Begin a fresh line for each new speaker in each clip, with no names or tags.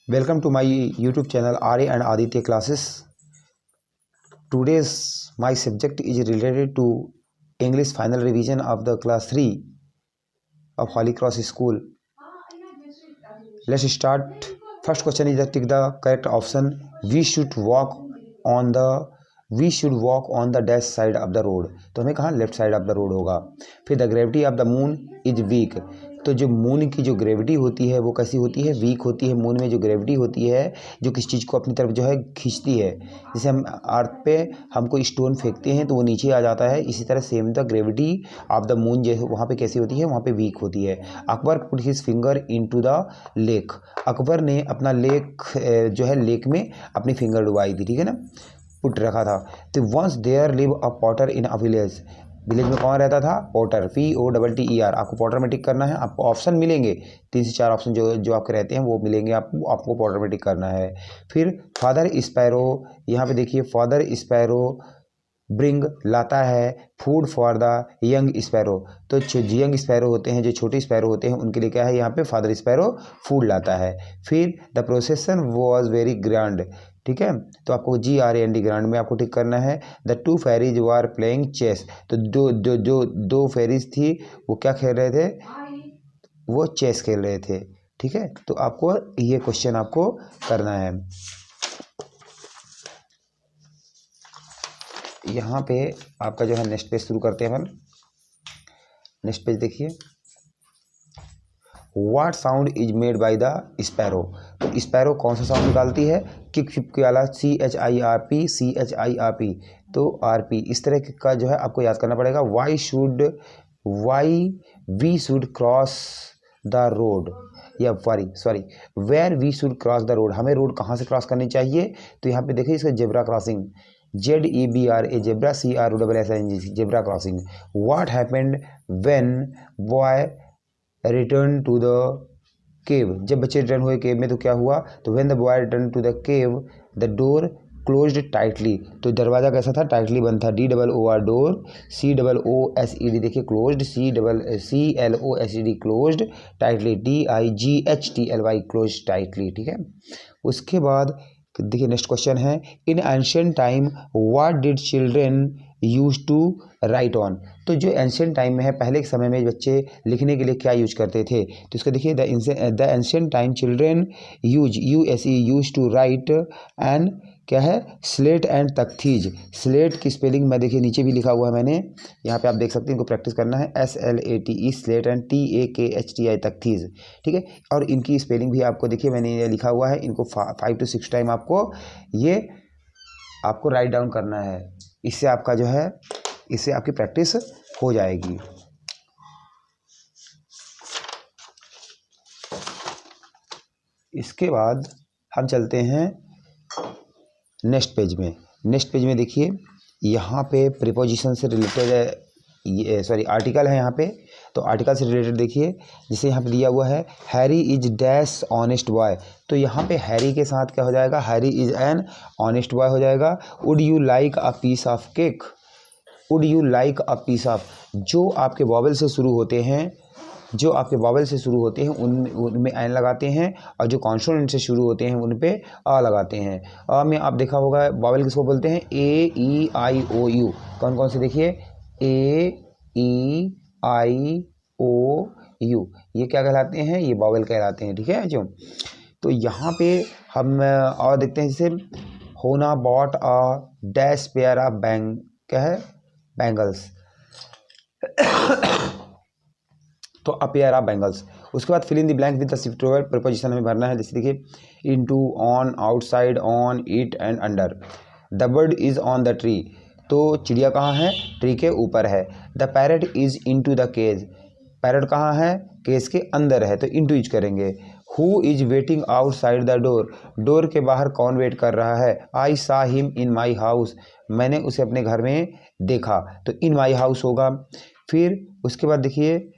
Welcome to my YouTube channel Arya and Aditya classes. Today's my subject is related to English final revision of the class 3 of Holy Cross School. Let's start. First question is that tick the correct option. We should walk on the dash side of the road. तो हमें कहाँ left side of the road होगा. फिर the gravity of the moon is weak. तो जो moon की जो gravity होती है वो कैसी होती है, वीक होती है. मून में जो ग्रेविटी होती है जो किस चीज़ को अपनी तरफ जो है खींचती है. जैसे हम अर्थ पे हम कोई स्टोन फेंकते हैं तो वो नीचे आ जाता है, इसी तरह same the gravity of the moon जो वहाँ पे कैसी होती है, वहाँ पे वीक होती है. Akbar put his finger into the lake. Akbar ने अपना लेक जो है लेक में अपनी फिंगर डुबाई थी, ठीक है ना, पुट रखा था. तो once there live a potter in a village. Village में कौन रहता था, पॉटर. POTTER. आपको पॉटर में टिक करना है. आपको ऑप्शन मिलेंगे 3 से 4 ऑप्शन जो आपके रहते हैं वो मिलेंगे आपको पॉटर में टिक करना है. फिर फादर स्पैरो. यहाँ पे देखिए फादर स्पैरो ब्रिंग लाता है food for the young sparrow. तो जो यंग स्पैरो होते हैं, जो छोटे स्पैरो होते हैं, उनके लिए क्या है, यहाँ पे फादर स्पैरो फूड लाता है. फिर द प्रोसेसन वॉज वेरी ग्रैंड. ठीक है, तो आपको GRAND ग्रांड में आपको टिक करना है. The 2 fairies were playing chess. तो दो फेरीज थी वो क्या खेल रहे थे, वो चेस खेल रहे थे. ठीक है, तो आपको ये क्वेश्चन आपको करना है. यहाँ पे आपका जो है नेक्स्ट पेज शुरू करते हैं अपन. नेक्स्ट पेज देखिए. What sound is made by the sparrow. तो स्पैरो कौन सा साउंड निकालती है, किक फिप के वाला CHIRP. तो RP इस तरह का जो है आपको याद करना पड़ेगा. Why we should cross the road, या sorry where we should cross the road. हमें रोड कहाँ से क्रॉस करनी चाहिए. तो यहाँ पे देखिए इसका zebra crossing, ZEBRA zebra, CROSSING zebra crossing. What happened when boy return to the cave. जब बच्चे रिटर्न हुए केव में तो क्या हुआ, तो when the boy return to the cave the door closed tightly. तो दरवाज़ा कैसा था, टाइटली बंद था. DOOR door. COOSED देखिए closed. CLOSED closed tightly. DIGHTLY closed tightly. ठीक है, उसके बाद देखिए नेक्स्ट क्वेश्चन है. In ancient time what did children use to write on. तो जो एंशिएंट टाइम में है, पहले के समय में बच्चे लिखने के लिए क्या यूज करते थे. तो इसको देखिए the ancient time children use to write and क्या है, स्लेट एंड तख्तीज. स्लेट की स्पेलिंग मैं देखिए नीचे भी लिखा हुआ है मैंने, यहाँ पे आप देख सकते हैं. इनको प्रैक्टिस करना है. SLATE slate and TAKHTI तख्तीज. ठीक है, और इनकी स्पेलिंग भी आपको देखिए मैंने ये लिखा हुआ है. इनको 5 to 6 टाइम आपको राइट डाउन करना है. इससे आपका जो है, इससे आपकी प्रैक्टिस हो जाएगी. इसके बाद हम चलते हैं नेक्स्ट पेज में. नेक्स्ट पेज में देखिए यहाँ पे प्रीपोजिशन से रिलेटेड आर्टिकल है यहाँ पे. तो आर्टिकल से रिलेटेड देखिए, जैसे यहाँ पे दिया हुआ है Harry is dash honest boy. तो यहाँ पे हैरी के साथ क्या हो जाएगा, Harry is an honest boy हो जाएगा. Would you like a piece of cake. Would you like a piece of. जो आपके वॉवल से शुरू होते हैं उनमें एन लगाते हैं, और जो कॉन्सोनेंट से शुरू होते हैं उन पे आ लगाते हैं. अ में आप देखा होगा वॉवल किसको बोलते हैं, AEIOU. कौन कौन से देखिए, AEIOU ये क्या कहलाते हैं, ये वॉवल कहलाते हैं. ठीक है जो, तो यहाँ पे हम और देखते हैं. जैसे होना bought a dash pair of क्या है, बैंगल्स. तो अ पेयर ऑफ बैंगल्स. उसके बाद fill in the blank with the shift over preposition हमें भरना है. जैसे देखिए into, on, outside, on, it and under. The bird is on the tree. तो चिड़िया कहाँ है, ट्री के ऊपर है. The parrot is into the cage. Parrot कहाँ है, केज के अंदर है, तो इनटू यूज करेंगे. Who is waiting outside the door. Door के बाहर कौन वेट कर रहा है. आई सा हिम इन माई हाउस. मैंने उसे अपने घर में देखा, तो इन माई हाउस होगा. फिर उसके बाद देखिए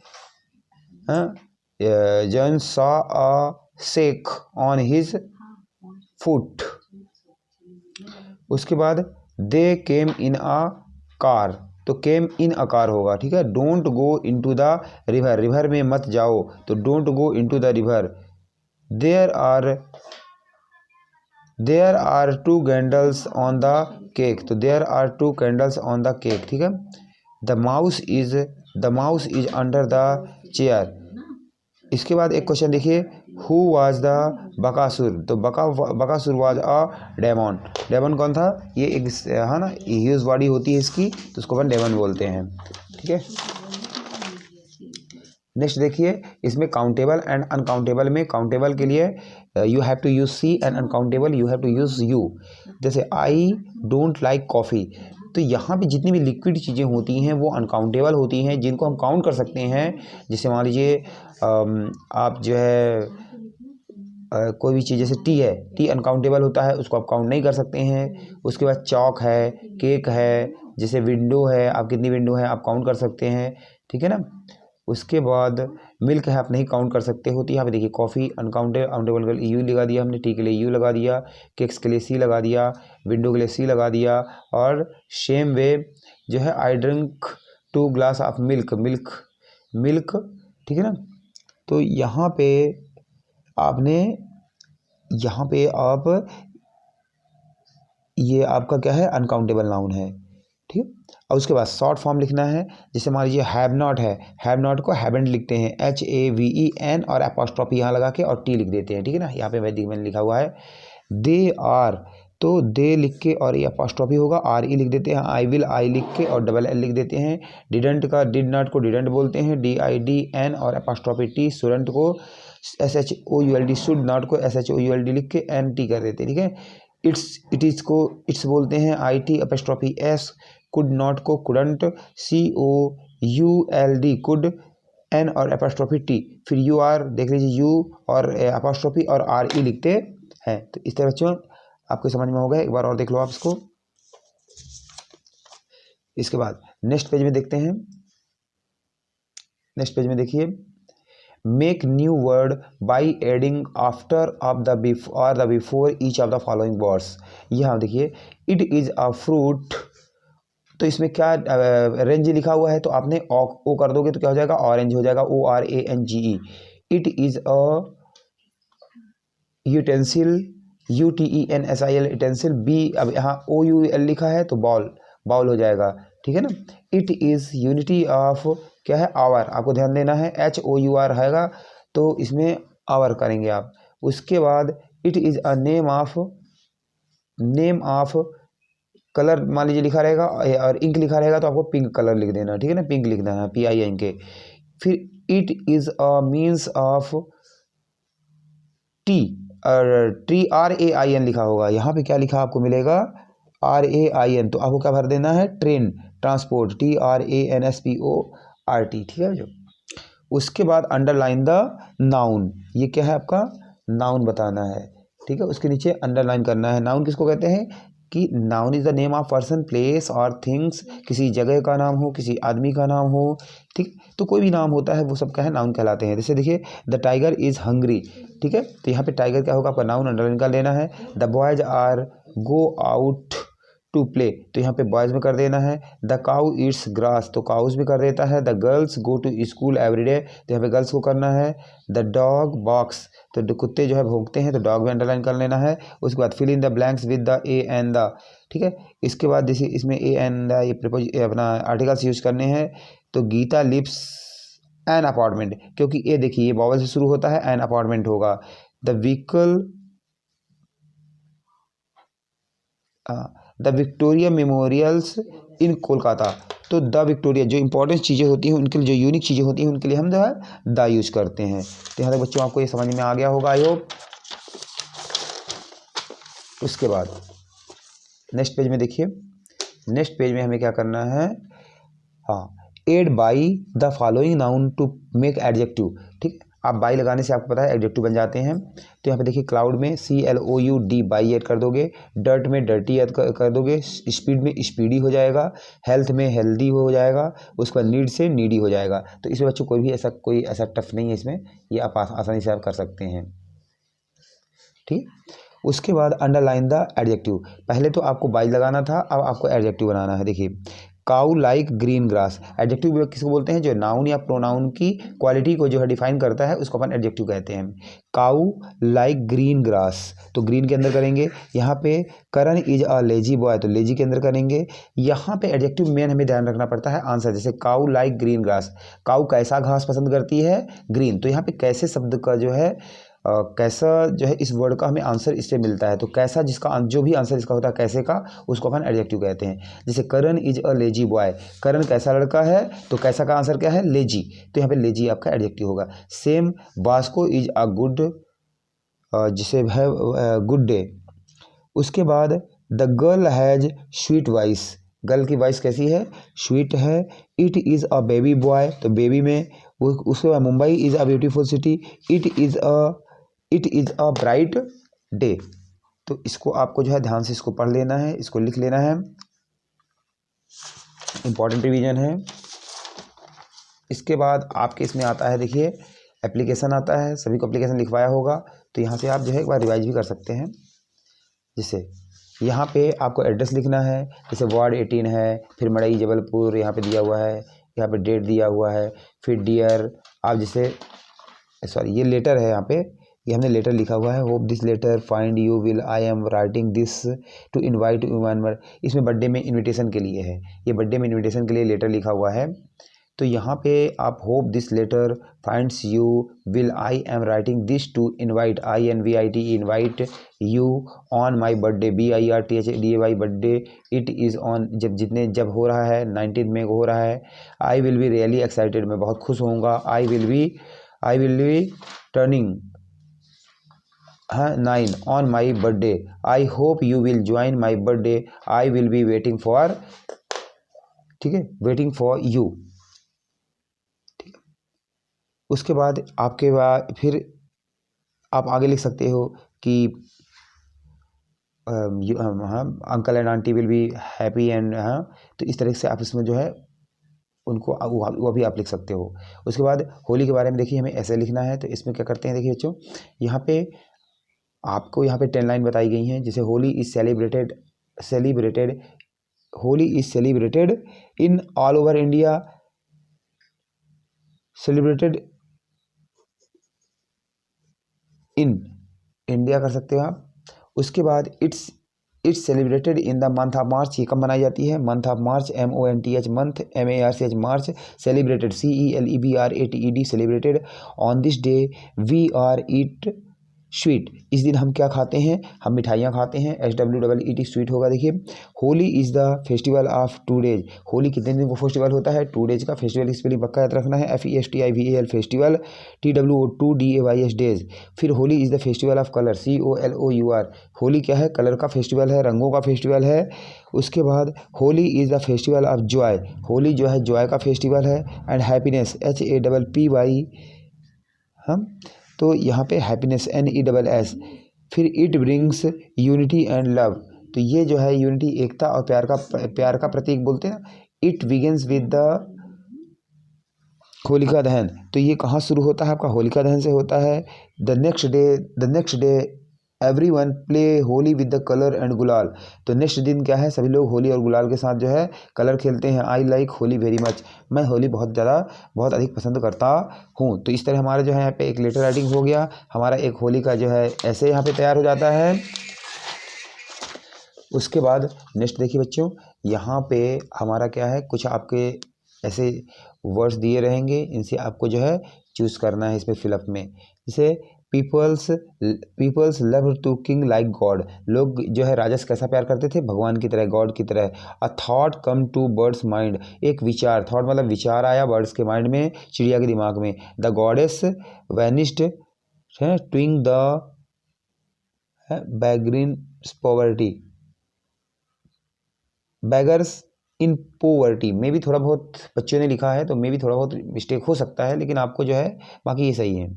John saw a shake on his foot. उसके बाद दे केम इन अ कार. तो केम इन अ कार होगा. ठीक है, don't go into the river. River में मत जाओ, तो don't go into the river. There are there are two candles on the cake, तो there are two candles on the cake, ठीक है। The mouse is under the chair. इसके बाद एक क्वेश्चन देखिए, हु वाज द बकासुर, तो Bakasur was a demon. Demon कौन था, ये एक है ना, ह्यूज बॉडी होती है इसकी, तो उसको अपन डेमन बोलते हैं, ठीक है। नेक्स्ट देखिए, इसमें काउंटेबल एंड अनकाउंटेबल में काउंटेबल के लिए you have to use C and uncountable you have to use U. जैसे आई डोंट लाइक कॉफ़ी, तो यहाँ पे जितनी भी लिक्विड चीज़ें होती हैं वो अनकाउंटेबल होती हैं, जिनको हम काउंट कर सकते हैं। जैसे मान लीजिए आप जो है कोई भी चीज़, जैसे टी है, टी अनकाउंटेबल होता है, उसको आप काउंट नहीं कर सकते हैं। उसके बाद चॉक है, केक है, जैसे विंडो है, आप कितनी विंडो है आप काउंट कर सकते हैं, ठीक है ना। उसके बाद मिल्क है, आप नहीं काउंट कर सकते हो। तो यहाँ पे देखिए, कॉफ़ी अनकाउंटेबल के लिए यू लगा दिया हमने, टी के लिए यू लगा दिया, केक्स के लिए सी लगा दिया, विंडो के लिए सी लगा दिया। और सेम वे जो है, I drink 2 glass of milk, ठीक है ना। तो यहाँ पे आप ये आपका क्या है, अनकाउंटेबल नाउन है, ठीक है। और उसके बाद शॉर्ट फॉर्म लिखना है। जैसे मान लीजिए हैव नॉट है, हैव नॉट को हैवेंट लिखते हैं, HAVEN और एपोस्ट्रोफी यहाँ लगा के और टी लिख देते हैं, ठीक है ना। यहाँ पे वैदिक में लिखा हुआ है। दे आर, तो दे लिख के और ये एपोस्ट्रोफी होगा, RE लिख देते हैं। आई विल, आई लिख के और डबल L लिख देते हैं। डिडंट का डिड नॉट को डिडंट बोलते हैं, DIDN और एपोस्ट्रोफी T। स्टूडेंट को SHOULD, शुड नॉट को SHOULD लिख के NT कर देते हैं, ठीक है। इट्स को इट्स बोलते हैं, IT apostrophe S। Could not को कुडंट, COULD कुड, N और एपोस्ट्रोफी T। फिर UR देख लीजिए, U और एपोस्ट्रोफी और RE लिखते हैं। तो इस तरह बच्चों आपको समझ में होगा, एक बार और देख लो आप इसको। इसके बाद नेक्स्ट पेज में देखते हैं। नेक्स्ट पेज में देखिए, make new word by adding after of the before each of the following words. यहाँ देखिए, इट इज़ अ फ्रूट, तो इसमें क्या रेंज लिखा हुआ है, तो आपने ओ कर दोगे तो क्या हो जाएगा, ऑरेंज हो जाएगा, ORANGE। It is a utensil, UTENSIL utensil. B, अब यहाँ OUL लिखा है तो बाउल हो जाएगा, ठीक है ना। इट इज़ यूनिटी ऑफ, क्या है, आवर, आपको ध्यान देना है, HOUR हैगा तो इसमें आवर करेंगे आप। उसके बाद it is a name of colour, मान लीजिए लिखा रहेगा और इंक लिखा रहेगा तो आपको पिंक कलर लिख देना, ठीक है ना, पिंक लिखना है, PINK। फिर it is a means of T, और TRAIN लिखा होगा, यहाँ पे क्या लिखा आपको मिलेगा, RAIN, तो आपको क्या भर देना है, ट्रेन, ट्रांसपोर्ट, TRANSPORT, ठीक है जो। उसके बाद अंडरलाइन द नाउन, ये क्या है आपका, नाउन बताना है, ठीक है। उसके नीचे अंडरलाइन करना है। नाउन किसको कहते हैं, कि noun is the name of person, place और थिंग्स, किसी जगह का नाम हो, किसी आदमी का नाम हो, ठीक। तो कोई भी नाम होता है वो सब क्या है, नाउन कहलाते हैं। जैसे देखिए, द टाइगर इज़ हंग्री, ठीक है, तो यहाँ पे टाइगर क्या होगा, आपका नाउन अंडरलाइन कर लेना है। The boys are go out to play, तो यहाँ पे बॉयज़ में कर देना है। द काउ ईट्स ग्रास, तो काउस भी कर देता है। The girls go to school everyday, तो यहाँ पे गर्ल्स को करना है। द डॉग बॉक्स, तो कुत्ते जो है भौंकते हैं, तो डॉग भी अंडरलाइन कर लेना है। उसके बाद fill in the blanks with the a and the, ठीक है। इसके बाद जैसे इसमें ए एंड द, ये अपना आर्टिकल्स यूज करने हैं। तो गीता लिव्स एन अपार्टमेंट, क्योंकि ये देखिए ये वॉवल से शुरू होता है, एन अपार्टमेंट होगा। द विक्टोरिया मेमोरियल्स इन कोलकाता, तो द विक्टोरिया, जो इंपॉर्टेंट चीज़ें होती हैं उनके लिए, जो यूनिक चीज़ें होती हैं उनके लिए हम जो है द यूज करते हैं। तो यहाँ तक बच्चों आपको ये समझ में आ गया होगा, आई होप। उसके बाद नेक्स्ट पेज में देखिए, नेक्स्ट पेज में हमें क्या करना है, हाँ, add by the following noun to make adjective, ठीक। आप बाई लगाने से आपको पता है एडजेक्टिव बन जाते हैं। तो यहाँ पे देखिए, क्लाउड में CLOUD बाई ऐड कर दोगे, डर्ट में डर्टी ऐड कर दोगे, स्पीड में स्पीडी हो जाएगा, हेल्थ में हेल्दी हो जाएगा, उसके बाद नीड से नीडी हो जाएगा। तो इसमें बच्चों कोई ऐसा टफ नहीं है इसमें, ये आप आसानी से आप कर सकते हैं, ठीक। उसके बाद अंडरलाइन द एडजेक्टिव, पहले तो आपको बाई लगाना था, अब आपको एडजेक्टिव बनाना है। देखिए, काऊ लाइक ग्रीन ग्रास। एडजेक्टिव किसको बोलते हैं? जो नाउन या प्रोनाउन की क्वालिटी को जो है डिफाइन करता है उसको अपन एडजेक्टिव कहते हैं। काऊ लाइक ग्रीन ग्रास, तो ग्रीन के अंदर करेंगे। यहाँ पे करण इज अ लेजी बॉय, तो लेजी के अंदर करेंगे। यहाँ पे एडजेक्टिव मेन हमें ध्यान रखना पड़ता है आंसर, जैसे काऊ लाइक ग्रीन ग्रास, काऊ कैसा घास पसंद करती है? ग्रीन। तो यहाँ पे कैसे शब्द का जो है कैसा जो है इस वर्ड का हमें आंसर इससे मिलता है। तो कैसा जिसका जो भी आंसर इसका होता है कैसे का, उसको अपन एडजेक्टिव कहते हैं। जैसे करण इज अ लेजी बॉय, करण कैसा लड़का है, तो कैसा का आंसर क्या है? लेजी। तो यहाँ पे लेजी आपका एडजेक्टिव होगा। Same Vasco is a good, जिसे है गुड डे। उसके बाद the girl has sweet voice, girl की वॉइस कैसी है? स्वीट है। It is a baby boy, तो बेबी में उसके बाद Mumbai is a beautiful city, it is a bright day. तो इसको आपको जो है ध्यान से इसको पढ़ लेना है, इसको लिख लेना है, इंपॉर्टेंट रिवीजन है। इसके बाद आपके इसमें आता है, देखिए एप्लीकेशन आता है, सभी को एप्लीकेशन लिखवाया होगा, तो यहाँ से आप जो है एक बार रिवाइज भी कर सकते हैं। जैसे यहाँ पे आपको एड्रेस लिखना है, जैसे वार्ड 18 है, फिर मड़ई जबलपुर यहाँ पे दिया हुआ है, यहाँ पे डेट दिया हुआ है, फिर डियर आप जैसे सॉरी ये लेटर है, यहाँ पे ये हमने लेटर लिखा हुआ है, hope this letter find you will I am writing this to invite you one. इसमें बर्थडे में इनविटेशन के लिए है, ये बर्थडे में इनविटेशन के लिए लेटर लिखा हुआ है। तो यहाँ पे आप hope this letter finds you will I am writing this to invite INVIT invite you on my birthday BIRTHDAY birthday it is on, जब हो रहा है 19 मई को हो रहा है। I will be really excited, मैं बहुत खुश होऊंगा। I will be turning 9 on my birthday. I hope you will join my birthday. I will be waiting for, ठीक है, वेटिंग फॉर यू। उसके बाद आपके बाद फिर आप आगे लिख सकते हो कि uncle and aunty will be happy and, हाँ, तो इस तरह से आप इसमें जो है उनको वो भी आप लिख सकते हो। उसके बाद होली के बारे में देखिए हमें ऐसे लिखना है, तो इसमें क्या करते हैं देखिए बच्चों, यहाँ पे आपको यहाँ पे 10 लाइन बताई गई हैं। जैसे Holi is celebrated in all over India, celebrated in India कर सकते हो आप। उसके बाद it's celebrated in the month of March, ये कब मनाई जाती है? Month of March, MONTH month, MARCH March. Celebrated CELEBRATED celebrated. On this day we are eat sweet, इस दिन हम क्या खाते हैं? हम मिठाइयाँ खाते हैं। SWEET स्वीट होगा। देखिए Holi is the festival of 2 days, Holi कितने दिन को फेस्टिवल होता है? 2 डेज का फेस्टिवल, इस स्पेलिंग पक्का याद रखना है, FESTIVAL फेस्टिवल, TWO2DAYS डेज। फिर Holi is the festival of colour, COLOUR, Holi क्या है? कलर का फेस्टिवल है, रंगों का फेस्टिवल है। उसके बाद Holi is the festival of Joy, Holi जो है जॉय का फेस्टिवल है। एंड हैप्पीनेस HAPPY, हम तो यहाँ पे हैप्पीनेस NESS। फिर it brings unity and love, तो ये जो है यूनिटी, एकता और प्यार का प्रतीक बोलते हैं। It begins with the Holika दहन, तो ये कहाँ शुरू होता है? आपका होलिका दहन से होता है। The next day everyone play Holi with the colour and गुलाल, तो नेक्स्ट दिन क्या है? सभी लोग होली और गुलाल के साथ जो है कलर खेलते हैं। I like holy very much, मैं होली बहुत अधिक पसंद करता हूँ। तो इस तरह हमारा जो है यहाँ पे एक लेटर राइटिंग हो गया, हमारा एक होली का जो है ऐसे यहाँ पे तैयार हो जाता है। उसके बाद नेक्स्ट देखिए बच्चों, यहाँ पे हमारा क्या है, कुछ आपके ऐसे वर्ड्स दिए रहेंगे, इनसे आपको जो है चूज़ करना है इसमें फिलअप में। जैसे peoples love to king like god, लोग जो है राजा से कैसा प्यार करते थे? भगवान की तरह, गॉड की तरह। A thought come to birds mind, एक विचार, थॉट मतलब विचार आया बर्ड्स के माइंड में, चिड़िया के दिमाग में। द गॉडेस वैनिस्ड है ट्विंग the beggar in poverty, beggars in poverty में भी थोड़ा बहुत बच्चों ने लिखा है, तो में भी थोड़ा बहुत मिस्टेक हो सकता है, लेकिन आपको जो है बाकी ये सही है,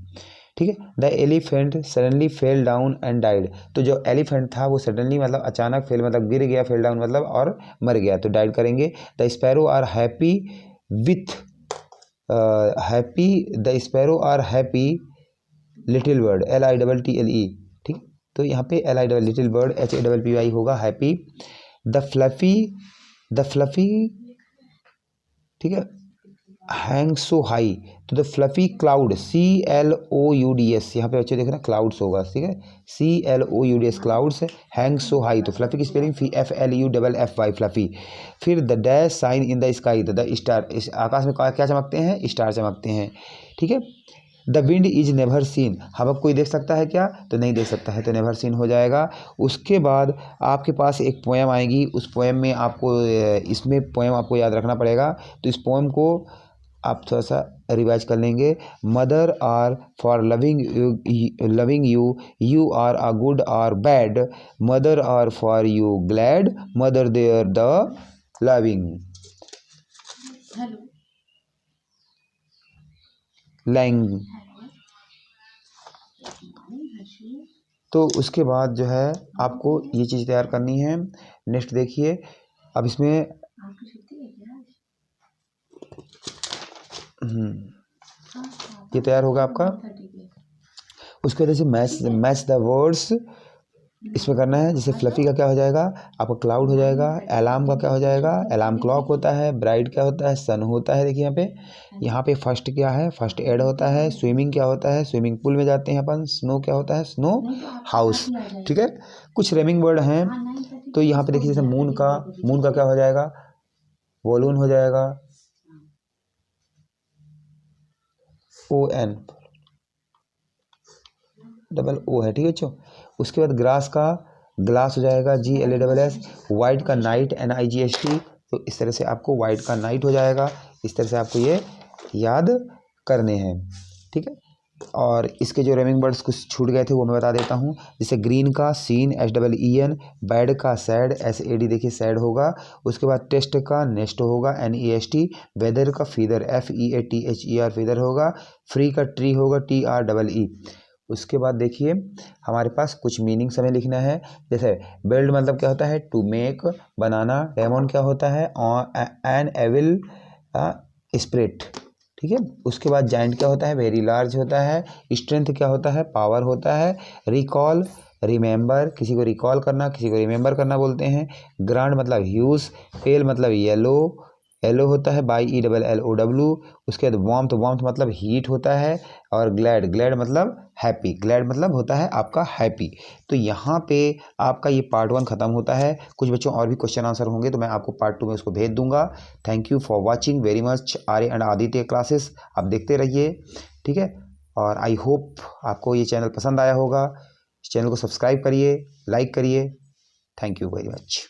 ठीक है। The elephant suddenly fell down and died, तो जो एलिफेंट था वो सडनली मतलब अचानक फेल मतलब गिर गया, फेल डाउन मतलब और मर गया, तो डाइड करेंगे। The sparrow are happy with the sparrow are happy little bird, LITTLE, ठीक। तो यहाँ पे लिटिल बर्ड HAPPY होगा, हैप्पी। द फ्लफी ठीक है, हैंग सो हाई, तो द फ्लफी क्लाउड, CLOUDS, यहाँ पे बच्चे देख रहे हैं क्लाउड्स होगा, ठीक है, CLOUDS clouds, hang so high, तो फ्लफी की स्पेलिंग FLUFFY फ्लफी। फिर the dash sign in the sky, the star, इस आकाश में क्या चमकते हैं, स्टार चमकते हैं, ठीक है। The wind is never seen, हवा कोई देख सकता है क्या, तो नहीं देख सकता है, तो नेवर सीन हो जाएगा। उसके बाद आपके पास एक पोएम आएगी, उस पोएम में आपको इसमें पोएम आपको याद रखना पड़ेगा, तो इस पोएम को आप थोड़ा सा रिवाइज कर लेंगे। Mother are for loving you, you are a good are bad, mother are for you glad, mother there the loving long. तो उसके बाद जो है आपको ये चीज़ तैयार करनी है। नेक्स्ट देखिए, अब इसमें ये तैयार होगा आपका। उसके वजह से मैच द वर्ड्स इसमें करना है। जैसे फ्लफी का क्या हो जाएगा, आपका क्लाउड हो जाएगा। अलार्म का क्या हो जाएगा, अलार्म क्लॉक होता है। ब्राइट क्या होता है, सन होता है। देखिए यहाँ पे फर्स्ट क्या है, फर्स्ट एड होता है। स्विमिंग क्या होता है, स्विमिंग पूल में जाते हैं अपन। स्नो क्या होता है, स्नो हाउस, ठीक है। कुछ रेमिंग वर्ड हैं, तो यहाँ पे देखिए जैसे मून का क्या हो जाएगा, वॉलून हो जाएगा, ON डबल O है, ठीक है बच्चों। उसके बाद ग्रास का ग्लास हो जाएगा, GLASS। वाइट का नाइट, NIGHT। तो इस तरह से आपको वाइट का नाइट हो जाएगा। इस तरह से आपको ये याद करने हैं, ठीक है। और इसके जो रेमिंग वर्ड्स कुछ छूट गए थे वो मैं बता देता हूँ। जैसे ग्रीन का सीन, SEEN। बैड का सैड, SAD, देखिए सैड होगा। उसके बाद टेस्ट का नेस्ट होगा, NEST। वेदर का फीदर, FEATHER फीदर होगा। फ्री का ट्री होगा, TREE। उसके बाद देखिए हमारे पास कुछ मीनिंग हमें लिखना है। जैसे बिल्ड मतलब क्या होता है, टू मेक, बनाना। डेमन क्या होता है, एन एविल स्पिरिट, ठीक है। उसके बाद जाइंट क्या होता है, वेरी लार्ज होता है। स्ट्रेंथ क्या होता है, पावर होता है। रिकॉल, रिमेंबर, किसी को रिकॉल करना, किसी को रिमेंबर करना बोलते हैं। ग्रांड मतलब ह्यूज। पेल मतलब येलो, येलो होता है, BIELLOW। उसके बाद वार्मथ मतलब हीट होता है। और ग्लैड मतलब हैप्पी, ग्लैड मतलब होता है आपका हैप्पी। तो यहाँ पे आपका ये पार्ट 1 खत्म होता है। कुछ बच्चों और भी क्वेश्चन आंसर होंगे तो मैं आपको पार्ट 2 में उसको भेज दूंगा। Thank you for watching very much Arya and Aditya classes. आप देखते रहिए, ठीक है। और आई होप आपको ये चैनल पसंद आया होगा। इस चैनल को सब्सक्राइब करिए, लाइक करिए। Thank you very much.